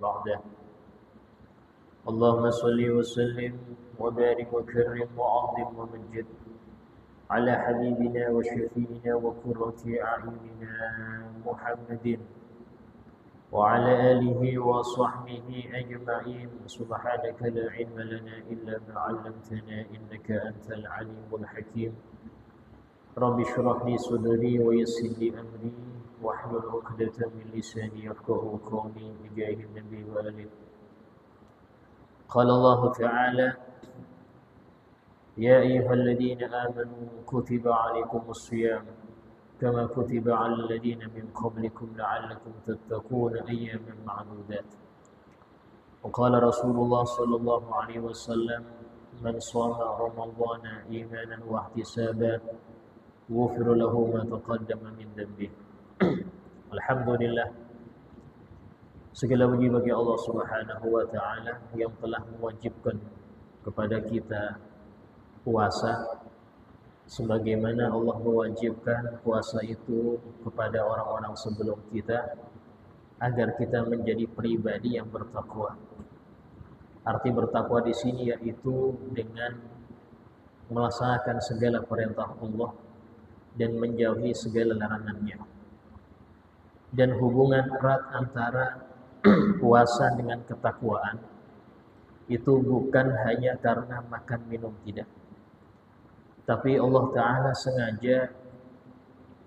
بعده. اللهم صل وسلم وبارك وكرم وعظم ومجد على حبيبنا وشفينا وقرة أعيننا محمد وعلى آله وصحبه أجمعين. سبحانك لا علم لنا إلا ما علمتنا إنك أنت العليم الحكيم. رب اشرح لي صدري ويسر لي أمري واحلل عقدة من لساني يفقهوا قولي بجاه النبي وآله. قال الله تعالى: يا أيها الذين آمنوا كتب عليكم الصيام كما كتب على الذين من قبلكم لعلكم تتقون أياما معدودات. وقال رسول الله صلى الله عليه وسلم: من صام رمضان إيمانا واحتسابا غفر له ما تقدم من ذنبه. Alhamdulillah, segala puji bagi Allah Subhanahu wa taala yang telah mewajibkan kepada kita puasa sebagaimana Allah mewajibkan puasa itu kepada orang-orang sebelum kita agar kita menjadi pribadi yang bertakwa. Arti bertakwa di sini yaitu dengan melaksanakan segala perintah Allah dan menjauhi segala larangannya. Dan hubungan erat antara puasa dengan ketakwaan itu bukan hanya karena makan minum, tidak. Tapi Allah Ta'ala sengaja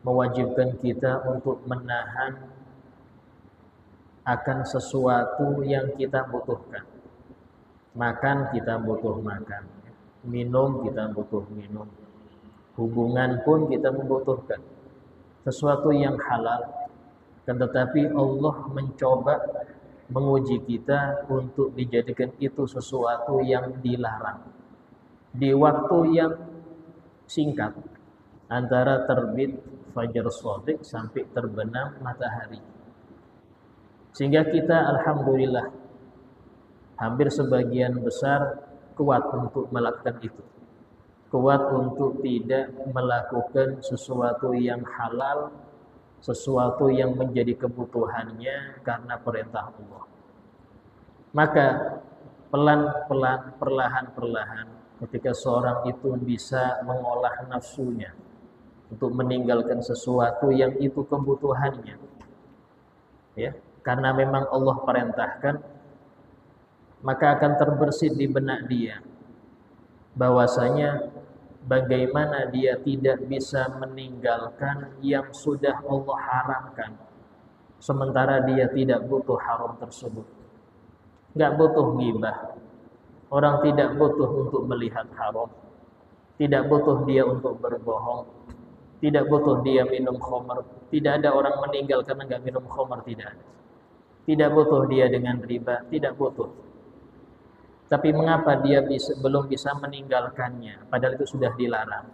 mewajibkan kita untuk menahan akan sesuatu yang kita butuhkan. Makan kita butuh makan, minum kita butuh minum, hubungan pun kita membutuhkan sesuatu yang halal. Kan tetapi Allah mencoba menguji kita untuk dijadikan itu sesuatu yang dilarang di waktu yang singkat antara terbit fajar shadiq sampai terbenam matahari, sehingga kita alhamdulillah hampir sebagian besar kuat untuk melakukan itu, kuat untuk tidak melakukan sesuatu yang halal, sesuatu yang menjadi kebutuhannya karena perintah Allah. Maka pelan-pelan, perlahan-perlahan, ketika seorang itu bisa mengolah nafsunya untuk meninggalkan sesuatu yang itu kebutuhannya, ya, karena memang Allah perintahkan, maka akan terbersit di benak dia bahwasanya bagaimana dia tidak bisa meninggalkan yang sudah Allah haramkan, sementara dia tidak butuh haram tersebut. Nggak butuh ghibah. Orang tidak butuh untuk melihat haram. Tidak butuh dia untuk berbohong. Tidak butuh dia minum khamar. Tidak ada orang meninggal karena nggak minum khamar, tidak ada. Tidak butuh dia dengan riba, tidak butuh. Tapi mengapa dia belum bisa meninggalkannya, padahal itu sudah dilarang.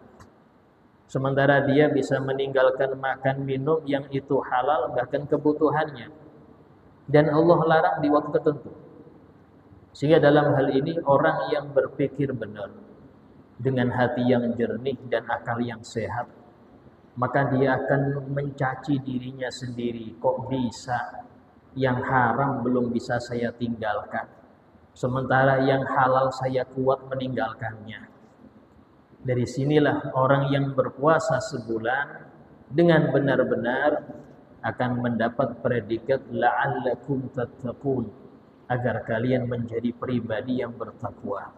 Sementara dia bisa meninggalkan makan minum yang itu halal, bahkan kebutuhannya, dan Allah larang di waktu tertentu. Sehingga dalam hal ini orang yang berpikir benar dengan hati yang jernih dan akal yang sehat, maka dia akan mencaci dirinya sendiri. Kok bisa yang haram belum bisa saya tinggalkan, sementara yang halal saya kuat meninggalkannya. Dari sinilah orang yang berpuasa sebulan dengan benar-benar akan mendapat predikat la'allakum tattaqun, agar kalian menjadi pribadi yang bertakwa.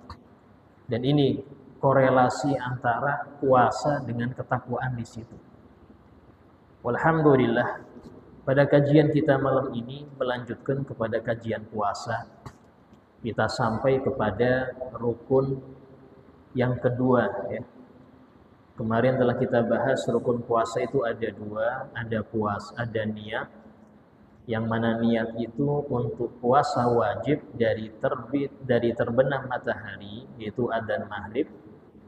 Dan ini korelasi antara puasa dengan ketakwaan di situ. Alhamdulillah, pada kajian kita malam ini melanjutkan kepada kajian puasa. Kita sampai kepada rukun yang kedua, ya. Kemarin telah kita bahas rukun puasa itu ada dua, ada niat, yang mana niat itu untuk puasa wajib dari terbenam matahari, yaitu adzan maghrib,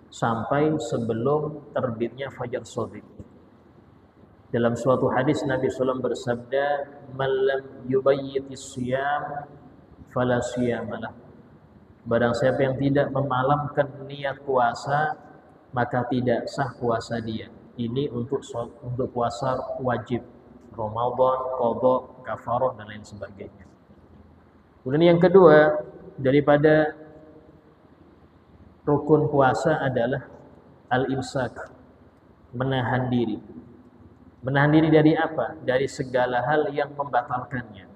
sampai sebelum terbitnya fajar shadiq. Dalam suatu hadis Nabi SAW bersabda, "Man lam yubayyitis shiyam fala shiyamalah." Barang siapa yang tidak memalamkan niat puasa, maka tidak sah puasa dia. Ini untuk puasa wajib, Ramadan, qadha, kafarah dan lain sebagainya. Kemudian yang kedua daripada rukun puasa adalah al-imsak, menahan diri. Menahan diri dari apa? Dari segala hal yang membatalkannya.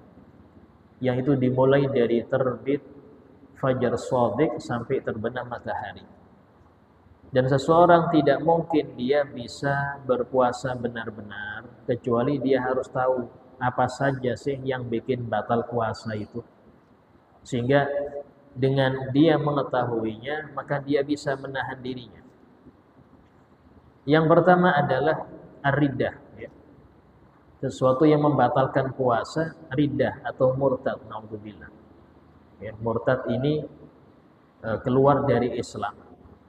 Yang itu dimulai dari terbit fajar shadiq sampai terbenam matahari. Dan seseorang tidak mungkin dia bisa berpuasa benar-benar kecuali dia harus tahu apa saja sih yang bikin batal puasa itu. Sehingga dengan dia mengetahuinya, maka dia bisa menahan dirinya. Yang pertama adalah ar-riddah, ya. Sesuatu yang membatalkan puasa, riddah atau murtad, naudzubillah. Ya, murtad ini keluar dari Islam.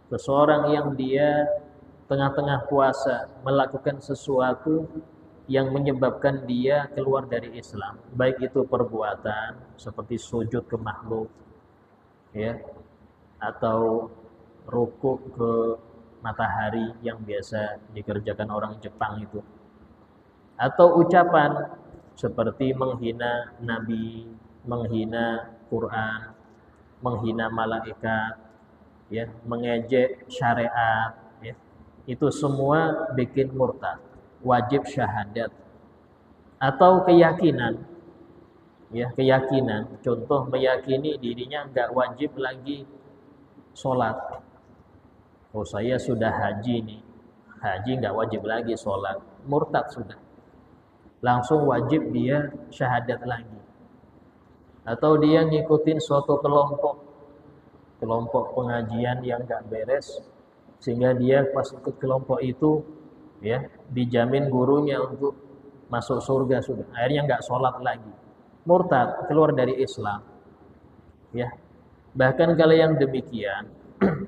Seseorang yang dia tengah-tengah puasa melakukan sesuatu yang menyebabkan dia keluar dari Islam, baik itu perbuatan seperti sujud ke makhluk, ya, atau rukuk ke matahari yang biasa dikerjakan orang Jepang itu, atau ucapan seperti menghina Nabi, menghina Quran, menghina malaikat, ya, mengejek syariat, ya, itu semua bikin murtad, wajib syahadat. Atau keyakinan, ya, keyakinan, contoh meyakini dirinya nggak wajib lagi sholat. Oh, saya sudah haji nih, haji nggak wajib lagi sholat, murtad sudah, langsung wajib dia syahadat lagi. Atau dia ngikutin suatu kelompok pengajian yang nggak beres, sehingga dia pas ikut kelompok itu, ya, dijamin gurunya untuk masuk surga sudah, akhirnya nggak sholat lagi, murtad, keluar dari Islam, ya. Bahkan kalau yang demikian,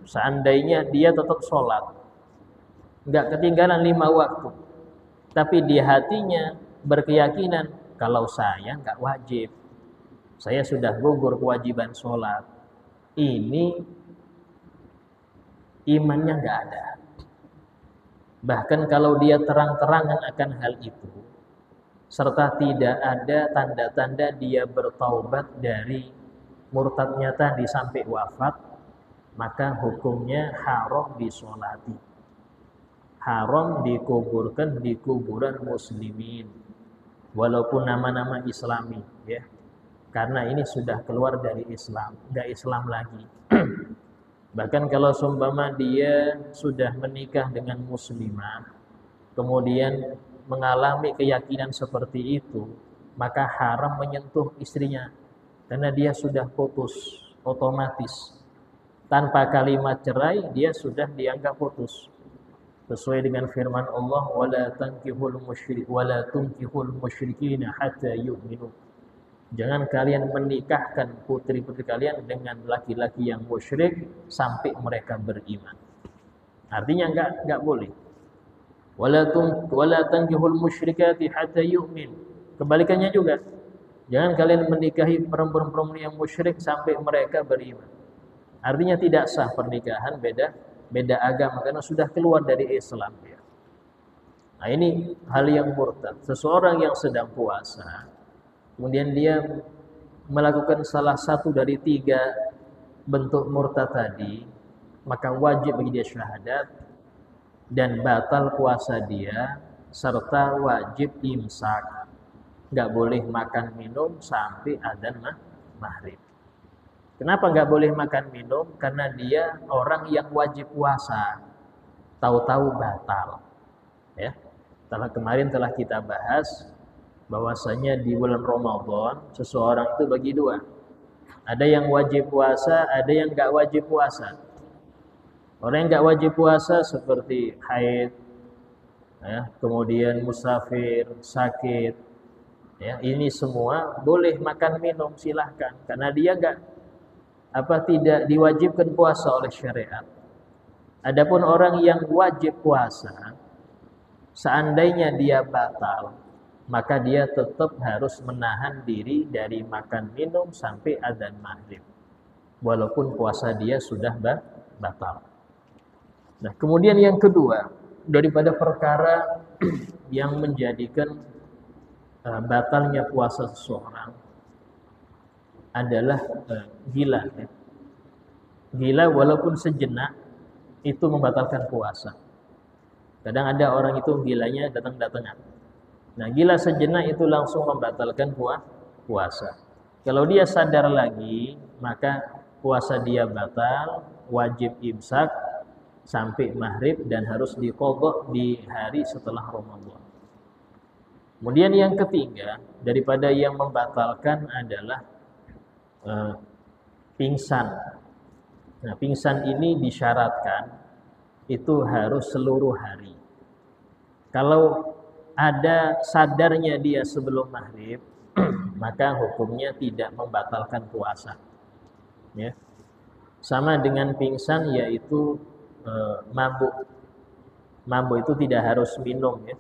seandainya dia tetap sholat, nggak ketinggalan 5 waktu, tapi di hatinya berkeyakinan kalau saya nggak wajib, saya sudah gugur kewajiban sholat, ini imannya nggak ada. Bahkan kalau dia terang-terangan akan hal itu, serta tidak ada tanda-tanda dia bertaubat dari murtadnya tadi sampai wafat, maka hukumnya haram disolati, haram dikuburkan di kuburan muslimin, walaupun nama-nama Islami, ya, karena ini sudah keluar dari Islam, nggak Islam lagi. Bahkan kalau seumpama dia sudah menikah dengan muslimah, kemudian mengalami keyakinan seperti itu, maka haram menyentuh istrinya, karena dia sudah putus otomatis. Tanpa kalimat cerai, dia sudah dianggap putus. Sesuai dengan firman Allah, wala tunkihul musyrikina hatta yu'minu. Jangan kalian menikahkan putri-putri kalian dengan laki-laki yang musyrik sampai mereka beriman. Artinya enggak boleh. Wala tankihul musyrikati hatta yu'min. Kebalikannya juga. Jangan kalian menikahi perempuan-perempuan yang musyrik sampai mereka beriman. Artinya tidak sah pernikahan, beda agama karena sudah keluar dari Islam. Nah, ini hal yang murtad. Seseorang yang sedang puasa, kemudian dia melakukan salah satu dari 3 bentuk murtad tadi, maka wajib bagi dia syahadat dan batal puasa dia, serta wajib imsak. Nggak boleh makan minum sampai adzan maghrib. Kenapa nggak boleh makan minum? Karena dia orang yang wajib puasa, tahu-tahu batal. Ya, kemarin telah kita bahas bahwasanya di bulan Ramadan seseorang itu bagi 2. Ada yang wajib puasa, ada yang nggak wajib puasa. Orang yang nggak wajib puasa seperti haid, ya, kemudian musafir, sakit, ya, ini semua boleh makan minum, silahkan, karena dia tidak diwajibkan puasa oleh syariat. Adapun orang yang wajib puasa, seandainya dia batal, maka dia tetap harus menahan diri dari makan minum sampai adzan maghrib, walaupun puasa dia sudah batal. Nah, kemudian yang kedua, daripada perkara yang menjadikan batalnya puasa seseorang, adalah gila. Ya. Gila walaupun sejenak itu membatalkan puasa. Kadang ada orang itu gilanya datang-datangan. Nah, gila sejenak itu langsung membatalkan puasa. Kalau dia sadar lagi, maka puasa dia batal, wajib imsak sampai maghrib dan harus diqadha di hari setelah Ramadan. Kemudian yang ketiga, daripada yang membatalkan adalah pingsan. Nah, pingsan ini disyaratkan itu harus seluruh hari. Kalau ada sadarnya dia sebelum maghrib, maka hukumnya tidak membatalkan puasa. Ya. Sama dengan pingsan yaitu mabuk. Mabuk itu tidak harus minum ya.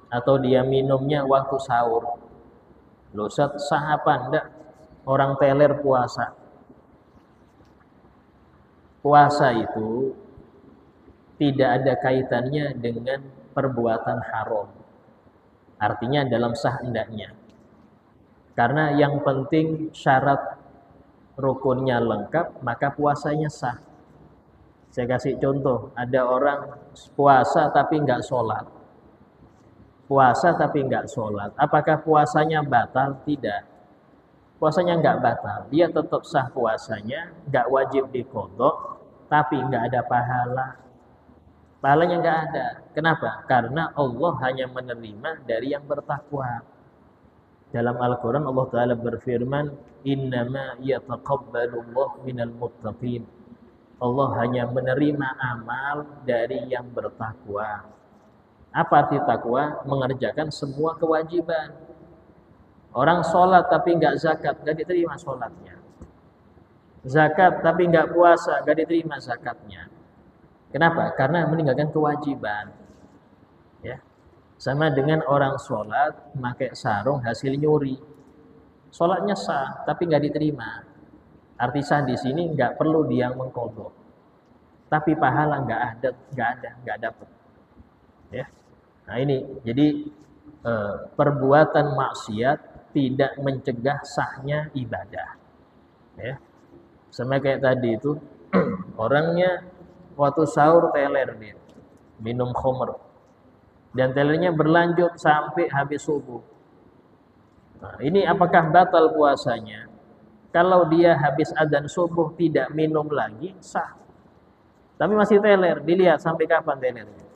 Atau dia minumnya waktu sahur. Loh, sah apa enggak? Orang teler puasa. Puasa itu tidak ada kaitannya dengan perbuatan haram. Artinya dalam sah endaknya. Karena yang penting syarat rukunnya lengkap, maka puasanya sah. Saya kasih contoh, ada orang puasa tapi enggak sholat. Puasa tapi enggak sholat. Apakah puasanya batal? Tidak. Puasanya enggak batal. Dia tetap sah puasanya, enggak wajib diqadha, tapi enggak ada pahala. Pahalanya enggak ada. Kenapa? Karena Allah hanya menerima dari yang bertakwa. Dalam Al-Quran Allah Ta'ala berfirman, innama yataqabbalullah minal muttaqin. Allah hanya menerima amal dari yang bertakwa. Apa arti takwa? Mengerjakan semua kewajiban. Orang sholat tapi enggak zakat, enggak diterima sholatnya. Zakat tapi enggak puasa, enggak diterima zakatnya. Kenapa? Karena meninggalkan kewajiban. Ya. Sama dengan orang sholat pakai sarung hasil nyuri. Sholatnya sah tapi enggak diterima. Arti sah di sini enggak perlu dia mengqadha. Tapi pahala enggak dapat. Ya. Nah ini, jadi perbuatan maksiat tidak mencegah sahnya ibadah. Ya. Sama kayak tadi itu orangnya waktu sahur teler dia, minum khamr. Dan telernya berlanjut sampai habis subuh. Nah, ini apakah batal puasanya? Kalau dia habis adzan subuh tidak minum lagi, sah. Tapi masih teler, dilihat sampai kapan telernya.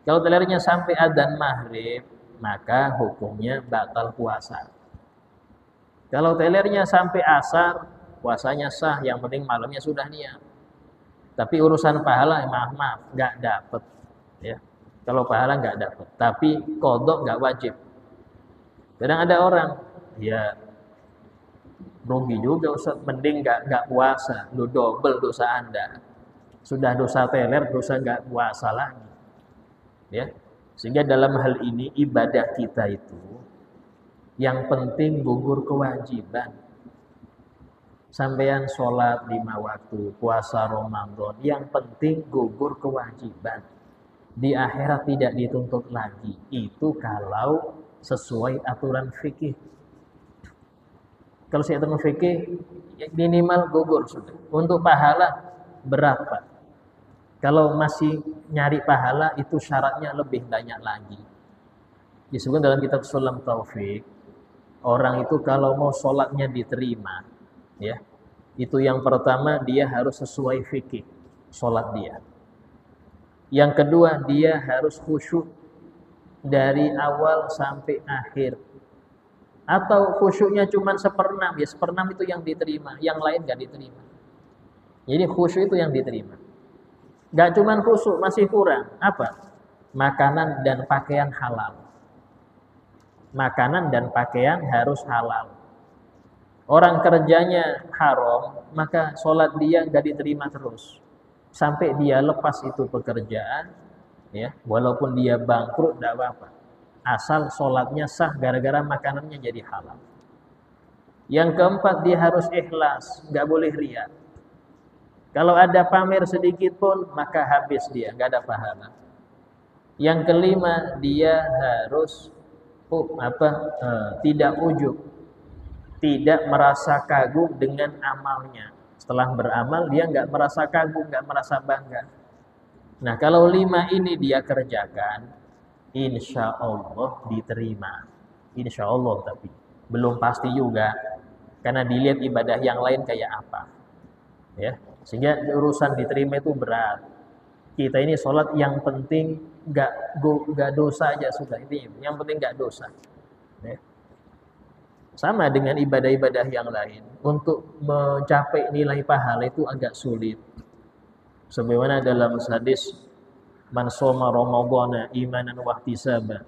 Kalau telernya sampai adzan maghrib, maka hukumnya batal puasa. Kalau telernya sampai asar, puasanya sah, yang penting malamnya sudah niat. Tapi urusan pahala, maaf, nggak dapat. Ya. Kalau pahala nggak dapat, tapi qadha nggak wajib. Kadang ada orang, ya rugi juga Ustaz, mending nggak puasa, lu double dosa Anda. Sudah dosa teler, dosa nggak puasa lagi. Ya, sehingga dalam hal ini ibadah kita itu yang penting gugur kewajiban. Sampean sholat 5 waktu, puasa Ramadan, yang penting gugur kewajiban. Di akhirat tidak dituntut lagi. Itu kalau sesuai aturan fikih. Kalau saya aturan fikih minimal gugur sudah. Untuk pahala berat, Pak. Kalau masih nyari pahala itu syaratnya lebih banyak lagi. Disebut dalam kitab Sulam Taufik, orang itu kalau mau sholatnya diterima, ya, itu yang pertama dia harus sesuai fikih sholat dia. Yang kedua dia harus khusyuk dari awal sampai akhir. Atau khusyuknya cuma seperenam, ya seperenam itu yang diterima, yang lain gak diterima. Jadi khusyuk itu yang diterima. Gak cuma khusyuk, masih kurang. Apa? Makanan dan pakaian halal. Makanan dan pakaian harus halal. Orang kerjanya haram, maka sholat dia gak diterima terus. Sampai dia lepas itu pekerjaan, ya, walaupun dia bangkrut, gak apa-apa. Asal sholatnya sah gara-gara makanannya jadi halal. Yang keempat, dia harus ikhlas, gak boleh riya. Kalau ada pamer sedikit pun, maka habis dia, nggak ada pahala. Yang kelima, dia harus tidak ujub. tidak merasa kagum dengan amalnya. Setelah beramal dia nggak merasa kagum, nggak merasa bangga. Nah, kalau 5 ini dia kerjakan, insya Allah diterima. Insya Allah, tapi belum pasti juga, karena dilihat ibadah yang lain kayak apa. Ya, sehingga urusan diterima itu berat. Kita ini sholat yang penting nggak dosa aja sudah, itu yang penting nggak dosa. Ya. Sama dengan ibadah-ibadah yang lain, untuk mencapai nilai pahala itu agak sulit. Sebagaimana dalam hadis, man shoma ramadhana imanan wa ihtisaban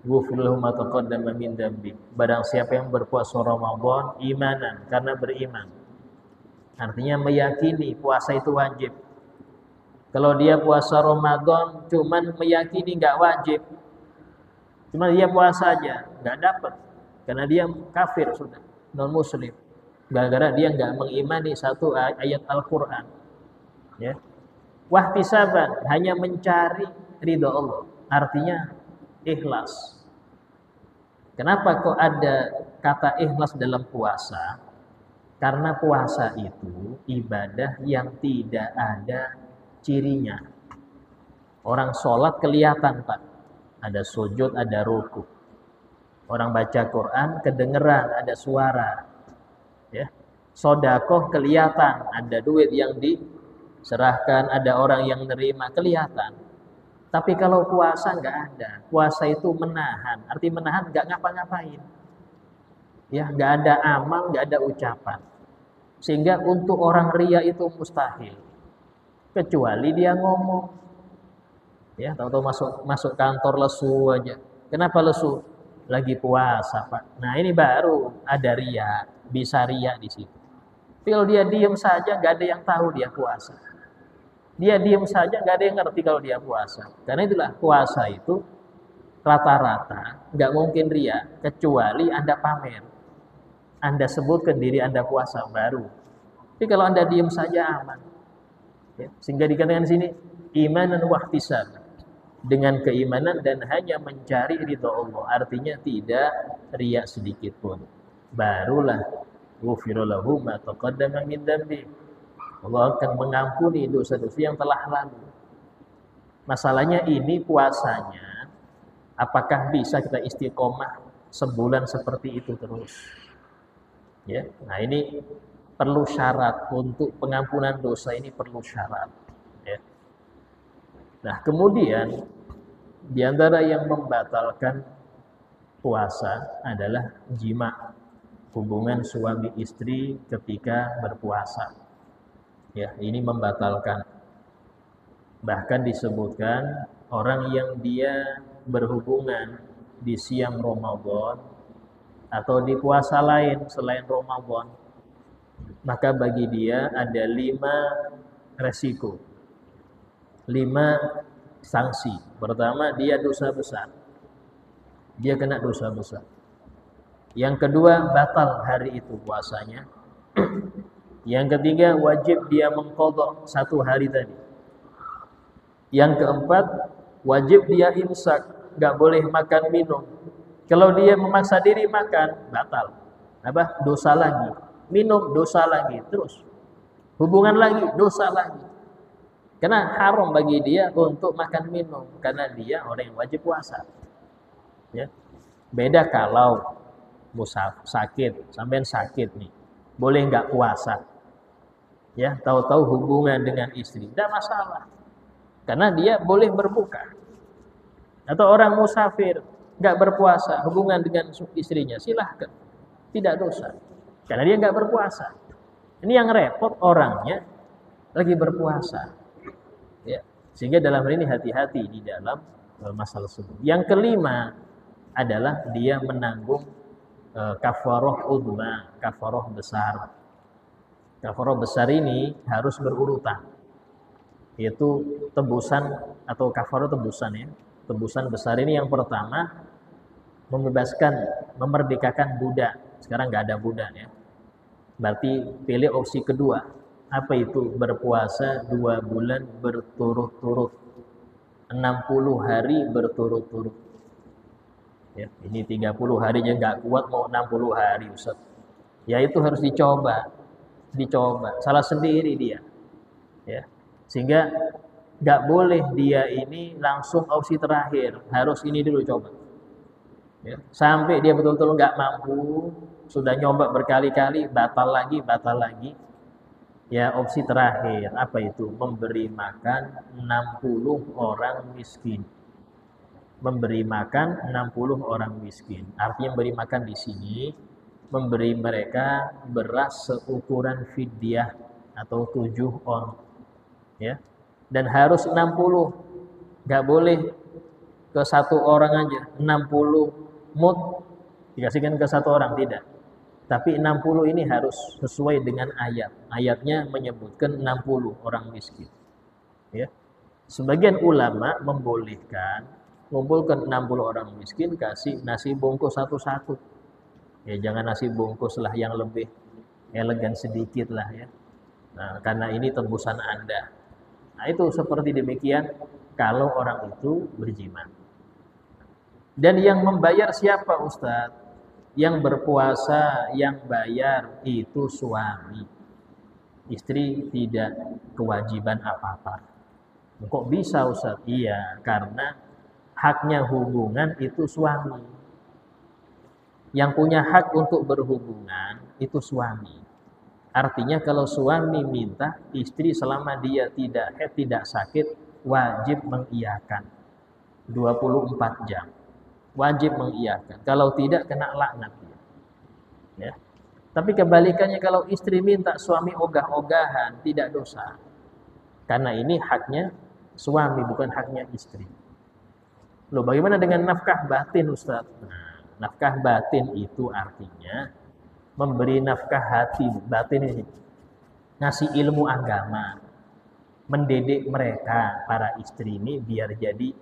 ghufira lahu ma taqaddama min dambi. Barang siapa yang berpuasa Ramadan imanan, karena beriman. Artinya meyakini puasa itu wajib. Kalau dia puasa Ramadan cuman meyakini nggak wajib, cuma dia puasa aja, nggak dapat, karena dia kafir sudah, non muslim. Gara-gara dia nggak mengimani satu ayat Al-Quran. Ya. Wahtisaban, hanya mencari ridha Allah, artinya ikhlas. Kenapa kok ada kata ikhlas dalam puasa? Karena puasa itu ibadah yang tidak ada cirinya. Orang sholat kelihatan, Pak, ada sujud, ada ruku. Orang baca Quran kedengeran, ada suara. Ya. Sodakoh kelihatan, ada duit yang diserahkan, ada orang yang nerima, kelihatan. Tapi kalau puasa nggak ada. Puasa itu menahan. Arti menahan nggak ngapa-ngapain. Ya, nggak ada amal, nggak ada ucapan. Sehingga untuk orang ria itu mustahil. Kecuali dia ngomong. Ya, tahu-tahu masuk kantor lesu aja. Kenapa lesu? Lagi puasa, Pak. Nah, ini baru ada ria, bisa ria di situ. Kalau dia diem saja, nggak ada yang tahu dia puasa. Dia diem saja, nggak ada yang ngerti kalau dia puasa. Karena itulah puasa itu rata-rata nggak mungkin ria, kecuali Anda pamer. Anda sebutkan diri Anda puasa baru. Tapi kalau Anda diem saja aman. Ya, sehingga dikatakan di sini imanan wa ihtisaban, dengan keimanan dan hanya mencari ridha Allah, artinya tidak riya sedikit pun. Barulah ghufira lahu ma taqaddama min dambi. Allah akan mengampuni dosa-dosa yang telah lalu. Masalahnya ini puasanya, apakah bisa kita istiqomah sebulan seperti itu terus? Ya, nah ini perlu syarat untuk pengampunan dosa, ini perlu syarat. Ya. Nah, kemudian di antara yang membatalkan puasa adalah jima, hubungan suami istri ketika berpuasa. Ya, ini membatalkan. Bahkan disebutkan orang yang dia berhubungan di siang Ramadan atau di puasa lain selain Ramadan, maka bagi dia ada 5 resiko, 5 sanksi. Pertama, dia dosa besar. Dia kena dosa besar. Yang kedua, batal hari itu puasanya. Yang ketiga, wajib dia mengqadha 1 hari tadi. Yang keempat, wajib dia imsak, nggak boleh makan minum. Kalau dia memaksa diri makan, batal. Apa? Dosa lagi. Minum, dosa lagi. Terus hubungan lagi, dosa lagi. Karena haram bagi dia untuk makan minum, karena dia orang yang wajib puasa. Ya. Beda kalau sakit, sampean sakit nih, boleh nggak puasa? Ya, tahu-tahu hubungan dengan istri, tidak masalah, karena dia boleh berbuka. Atau orang musafir, nggak berpuasa, hubungan dengan istrinya, silahkan, tidak dosa, karena dia nggak berpuasa. Ini yang repot orangnya lagi berpuasa. Ya, sehingga dalam hal ini hati-hati di dalam masalah tersebut. Yang kelima adalah dia menanggung kafarah udma, kafarah besar. Kafarah besar ini harus berurutan, yaitu tebusan atau kafarah tebusan ya. Tebusan besar ini yang pertama membebaskan, memerdekakan budak. Sekarang nggak ada budak ya. Berarti pilih opsi kedua. Apa itu? Berpuasa 2 bulan berturut-turut, 60 hari berturut-turut. Ya, ini 30 harinya nggak kuat, mau 60 hari Ustaz. Ya itu harus dicoba, salah sendiri dia, ya. Sehingga nggak boleh dia ini langsung opsi terakhir, harus ini dulu coba. Ya. Sampai dia betul-betul nggak mampu, sudah nyoba berkali-kali, batal lagi. Ya opsi terakhir, apa itu? Memberi makan 60 orang miskin. Memberi makan 60 orang miskin. Artinya memberi makan di sini memberi mereka beras seukuran fidyah atau 7 on, ya. Dan harus 60, nggak boleh ke satu orang aja. 60 mud dikasihkan ke satu orang, tidak. Tapi 60 ini harus sesuai dengan ayat. Ayatnya menyebutkan 60 orang miskin, ya. Sebagian ulama membolehkan mengumpulkan 60 orang miskin, kasih nasi bungkus satu-satu. Ya jangan nasi bungkus lah, yang lebih elegan sedikit lah ya. Nah, karena ini tebusan Anda. Nah, itu seperti demikian kalau orang itu berjima. Dan yang membayar siapa Ustadz? Yang berpuasa, yang bayar itu suami. Istri tidak kewajiban apa-apa. Kok bisa Ustadz? Iya, karena haknya hubungan itu suami. Yang punya hak untuk berhubungan itu suami. Artinya kalau suami minta, istri selama dia tidak sakit wajib mengiyakan 24 jam. Wajib mengiyakan. Kalau tidak kena laknat dia. Ya. Tapi kebalikannya kalau istri minta, suami ogah-ogahan, tidak dosa. Karena ini haknya suami, bukan haknya istri. Loh, bagaimana dengan nafkah batin Ustaz? Nah, nafkah batin itu artinya memberi nafkah hati batin ini, ngasih ilmu agama, mendidik mereka para istri ini biar jadi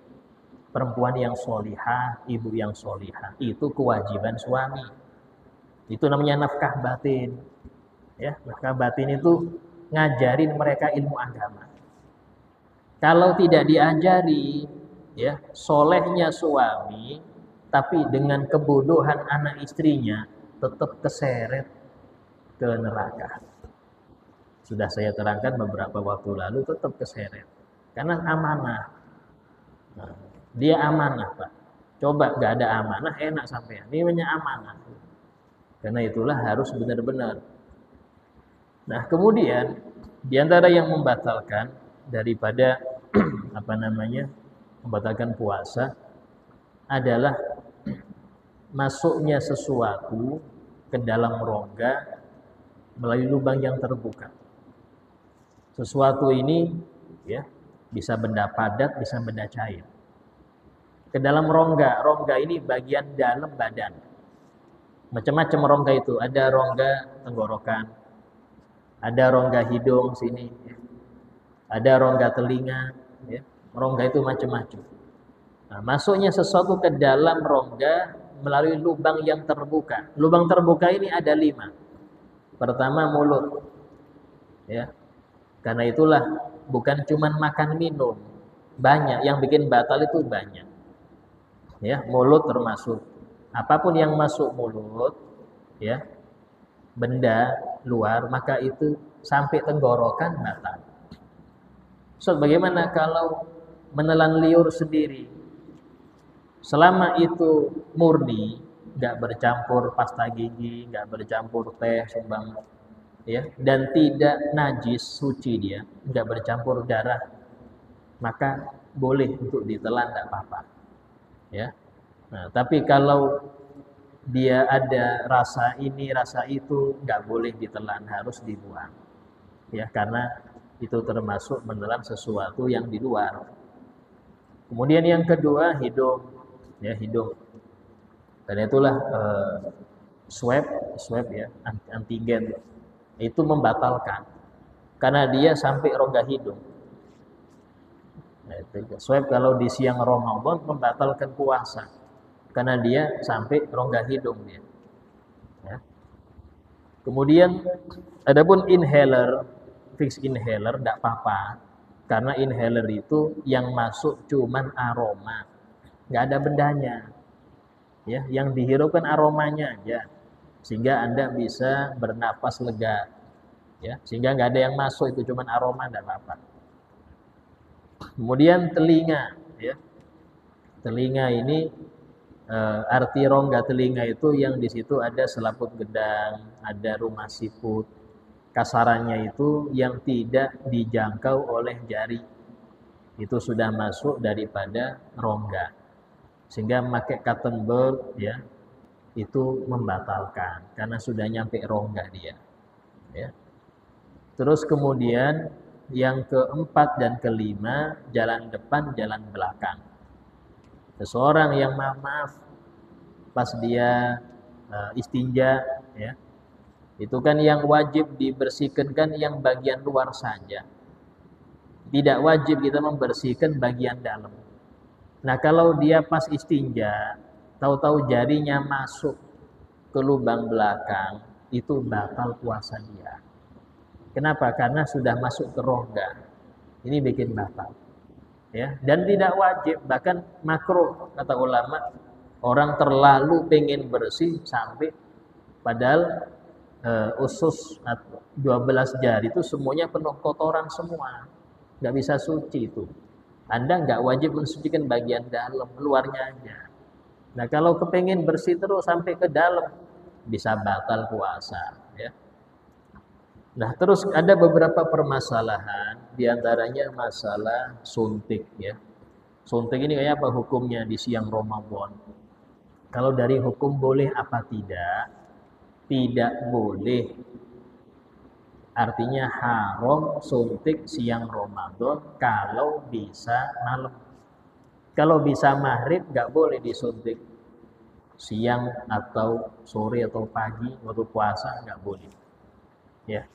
perempuan yang solihah, ibu yang solihah. Itu kewajiban suami. Itu namanya nafkah batin. Ya, nafkah batin itu ngajarin mereka ilmu agama. Kalau tidak diajari, ya, solehnya suami, tapi dengan kebodohan anak istrinya, tetap keseret ke neraka. Sudah saya terangkan beberapa waktu lalu, tetap keseret. Karena amanah. Nah, dia amanah, Pak. Coba gak ada amanah, enak sampean. Ini namanya amanah. Karena itulah harus benar-benar. Nah, kemudian di antara yang membatalkan daripada membatalkan puasa adalah masuknya sesuatu ke dalam rongga melalui lubang yang terbuka. Sesuatu ini ya bisa benda padat, bisa benda cair. Ke dalam rongga ini bagian dalam badan. Macam-macam rongga itu, ada rongga tenggorokan, ada rongga hidung sini, ya. Ada rongga telinga, ya. Rongga itu macam-macam. Nah, masuknya sesuatu ke dalam rongga melalui lubang yang terbuka. Lubang terbuka ini ada 5. Pertama mulut, ya. Karena itulah bukan cuma makan minum, banyak yang bikin batal itu banyak. Ya, mulut termasuk. Apapun yang masuk mulut, ya, benda luar, maka itu sampai tenggorokan batal. So, bagaimana kalau menelan liur sendiri? Selama itu murni, nggak bercampur pasta gigi, nggak bercampur teh sumbang, ya, dan tidak najis, suci dia, nggak bercampur darah, maka boleh untuk ditelan, nggak apa-apa. Ya. Nah, tapi kalau dia ada rasa ini, rasa itu, nggak boleh ditelan, harus dibuang. Ya, karena itu termasuk menelan sesuatu yang di luar. Kemudian yang kedua, hidung, ya, hidung. Karena itulah swab ya, antigen itu membatalkan. Karena dia sampai rongga hidung. Nah, itu swab kalau di siang Ramadan membatalkan puasa. Karena dia sampai rongga hidung dia. Ya. Kemudian adapun inhaler, fix inhaler tidak apa-apa. Karena inhaler itu yang masuk cuman aroma, nggak ada bendanya. Ya, yang dihirupkan aromanya aja. sehingga Anda bisa bernapas lega, ya, sehingga nggak ada yang masuk, itu cuman aroma, tidak apa-apa. Kemudian telinga, ya, telinga ini arti rongga telinga itu yang di situ ada selaput gedang, ada rumah siput. Kasarannya itu yang tidak dijangkau oleh jari, itu sudah masuk daripada rongga, sehingga pakai cotton bud, ya, itu membatalkan karena sudah nyampe rongga dia, ya. Terus kemudian yang keempat dan kelima, jalan depan, jalan belakang. Seseorang yang maaf pas dia istinja, ya, itu kan yang wajib dibersihkan kan yang bagian luar saja. Tidak wajib kita membersihkan bagian dalam. Nah, kalau dia pas istinja, tahu-tahu jarinya masuk ke lubang belakang, itu batal puasa dia. Kenapa? Karena sudah masuk ke rongga. Ini bikin batal. Ya, dan tidak wajib, bahkan makruh kata ulama. Orang terlalu pengen bersih sampai padahal usus 12 jari itu semuanya penuh kotoran semua. Nggak bisa suci itu. Anda nggak wajib mensucikan bagian dalam, luarnya aja. Nah, kalau kepengen bersih terus sampai ke dalam, bisa batal puasa, ya. Nah, terus ada beberapa permasalahan, diantaranya masalah suntik, ya. Suntik ini kayak apa hukumnya di siang Ramadan? Kalau dari hukum boleh apa tidak? Tidak boleh. Artinya haram suntik siang Ramadan kalau bisa malam. Kalau bisa maghrib nggak boleh disuntik. Siang atau sore atau pagi waktu puasa nggak boleh. Ya.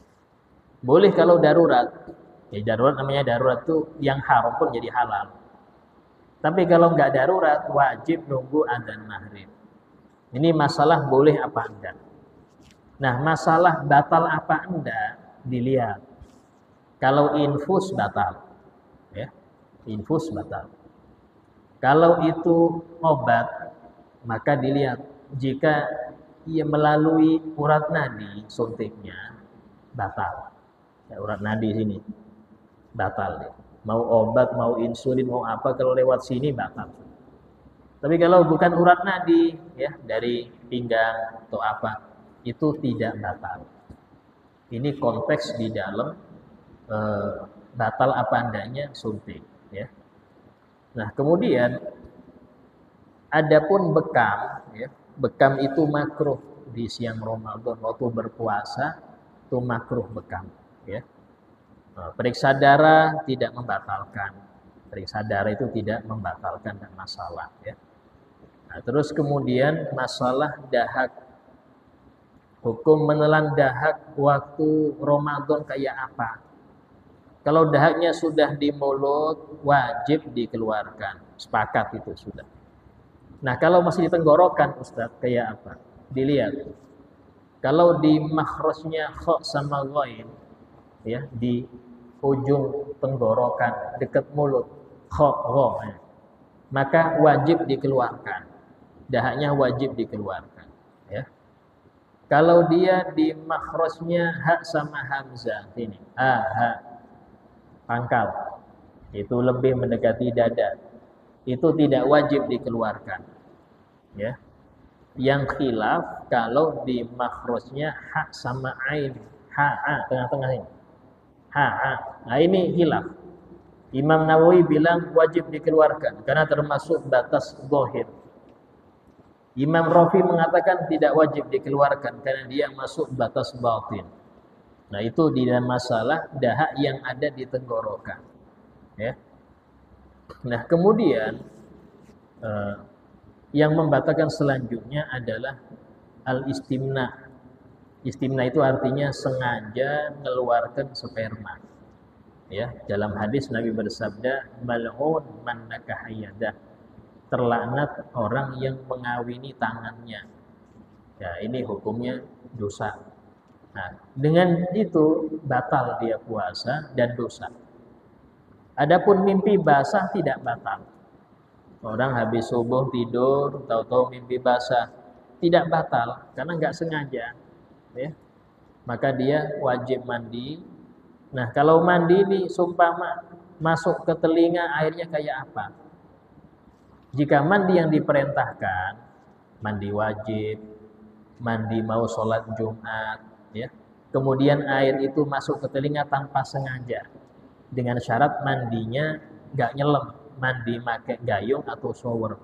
Boleh kalau darurat. Ya, darurat namanya darurat tuh yang haram pun jadi halal. Tapi kalau nggak darurat wajib nunggu adzan maghrib. Ini masalah boleh apa enggak. Nah, masalah batal apa enggak dilihat. Kalau infus batal, ya, infus batal. Kalau itu obat, maka dilihat jika ia melalui urat nadi suntiknya batal. Ya, urat nadi sini batal. Ya. Mau obat, mau insulin, mau apa, kalau lewat sini batal. Tapi kalau bukan urat nadi, ya, dari pinggang atau apa, itu tidak batal. Ini konteks di dalam batal apa andanya suntik, ya. Nah, kemudian adapun bekam, ya, bekam itu makruh di siang Ramadan waktu berpuasa, itu makruh bekam, ya. Periksa darah tidak membatalkan. Periksa darah itu tidak membatalkan, dan masalah, ya. Nah, terus kemudian masalah dahak. Hukum menelan dahak waktu Ramadan kayak apa? Kalau dahaknya sudah di mulut, wajib dikeluarkan. Sepakat itu sudah. Nah, kalau masih di tenggorokan, Ustaz, kayak apa? Dilihat. Kalau di makhrajnya kha sama ghain, ya, di ujung tenggorokan dekat mulut, kha gha, ya, maka wajib dikeluarkan. Dahaknya wajib dikeluarkan, ya. Kalau dia di makhrajnya ha sama hamzah, ini ha, pangkal, itu lebih mendekati dada, itu tidak wajib dikeluarkan, ya. Yang khilaf kalau di makhrajnya ha sama ain, ha tengah-tengah ini, ha. Nah, ini khilaf. Imam Nawawi bilang wajib dikeluarkan karena termasuk batas zahir. Imam Rafi mengatakan tidak wajib dikeluarkan karena dia masuk batas batin. Nah, itu di dalam masalah dahak yang ada di tenggorokan, ya. Nah, kemudian yang membatalkan selanjutnya adalah al-istimna. Istimna itu artinya sengaja mengeluarkan sperma. Ya, dalam hadis Nabi bersabda, mal'un man nakaha yadah. Terlaknat orang yang mengawini tangannya. Ya, ini hukumnya dosa. Nah, dengan itu batal dia puasa dan dosa. Adapun mimpi basah tidak batal. Orang habis subuh tidur, tahu-tahu mimpi basah. tidak batal karena nggak sengaja, ya. Maka dia wajib mandi. Nah, kalau mandi ini sumpama masuk ke telinga airnya kayak apa? Jika mandi yang diperintahkan, mandi wajib, mandi mau sholat Jumat, ya. Kemudian air itu masuk ke telinga tanpa sengaja, dengan syarat mandinya nggak nyelam, mandi pakai gayung atau shower,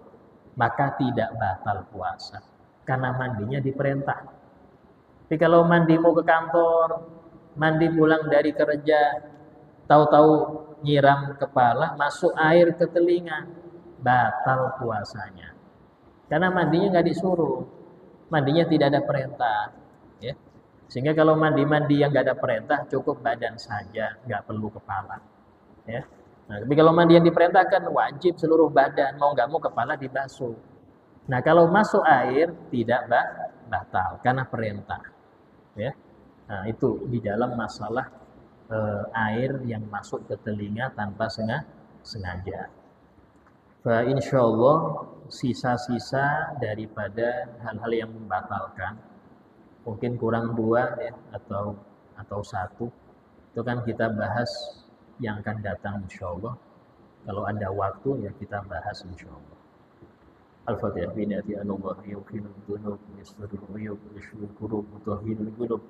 maka tidak batal puasa, karena mandinya diperintah. Tapi kalau mandi mau ke kantor, mandi pulang dari kerja, tahu-tahu nyiram kepala, masuk air ke telinga, batal puasanya. Karena mandinya nggak disuruh, mandinya tidak ada perintah, ya. Sehingga kalau mandi-mandi yang nggak ada perintah, cukup badan saja, nggak perlu kepala, ya. Nah, tapi kalau mandi yang diperintahkan, wajib seluruh badan, mau nggak mau kepala dibasuh. Nah, kalau masuk air tidak batal karena perintah, ya. Nah, itu di dalam masalah air yang masuk ke telinga tanpa sengaja. Fa insyaallah sisa-sisa daripada hal-hal yang membatalkan, mungkin kurang 2 ya, atau 1, itu kan kita bahas yang akan datang insyaallah. Kalau ada waktu ya kita bahas insyaallah. Al-Fatihah. Binati Allah yuqinul dunub yasrul uyub yashful qulub mutahhirul qulub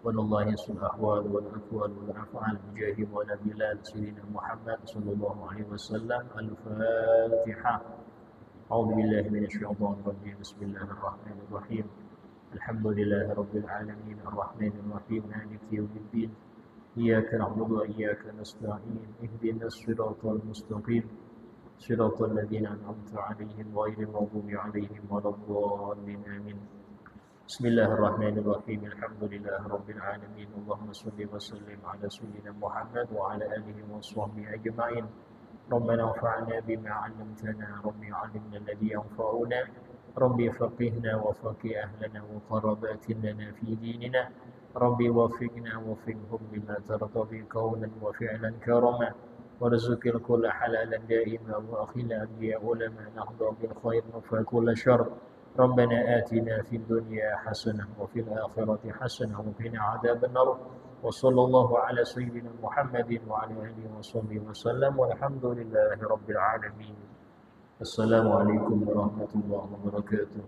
wa nallahi sul ahwal wal aqwal wal af'al bijahi wa nabilal sayyidina Muhammad sallallahu alaihi wasallam. Al-Fatihah. A'udzu billahi minasy syaithanir rajim. Bismillahirrahmanirrahim. Alhamdulillahi rabbil alamin arrahmanir rahim maliki yaumiddin. Iyyaka na'budu wa iyyaka nasta'in. Ihdinas siratal mustaqim. Shiratal ladzina an'amta 'alaihim ghairil maghdubi 'alaihim waladdallin. Amin. Bismillahirrahmanirrahim. Alhamdulillahi rabbil alamin. Allahumma shalli wa sallim ala sayyidina Muhammad wa ala alihi wa sahbihi ajma'in. Rabbana anfa'na bima 'allamtana, Rabbi 'allimna alladhi yanfa'una, Rabbi faqihna wa faqih ahlana wa qarabatin lana fi dinina, Rabbi wafiqna wafiqhum bima tarda qawlan wa fi'lan karama. وارزق الكل حلالا دائما واخلا بيا علما نهضى بالخير نفع كل شر. ربنا آتنا في الدنيا حسنة وفي الآخرة حسنة وقنا عذاب النار. وصلى الله على سيدنا محمد وعلى آله وصحبه وسلم والحمد لله رب العالمين. السلام عليكم ورحمة الله وبركاته.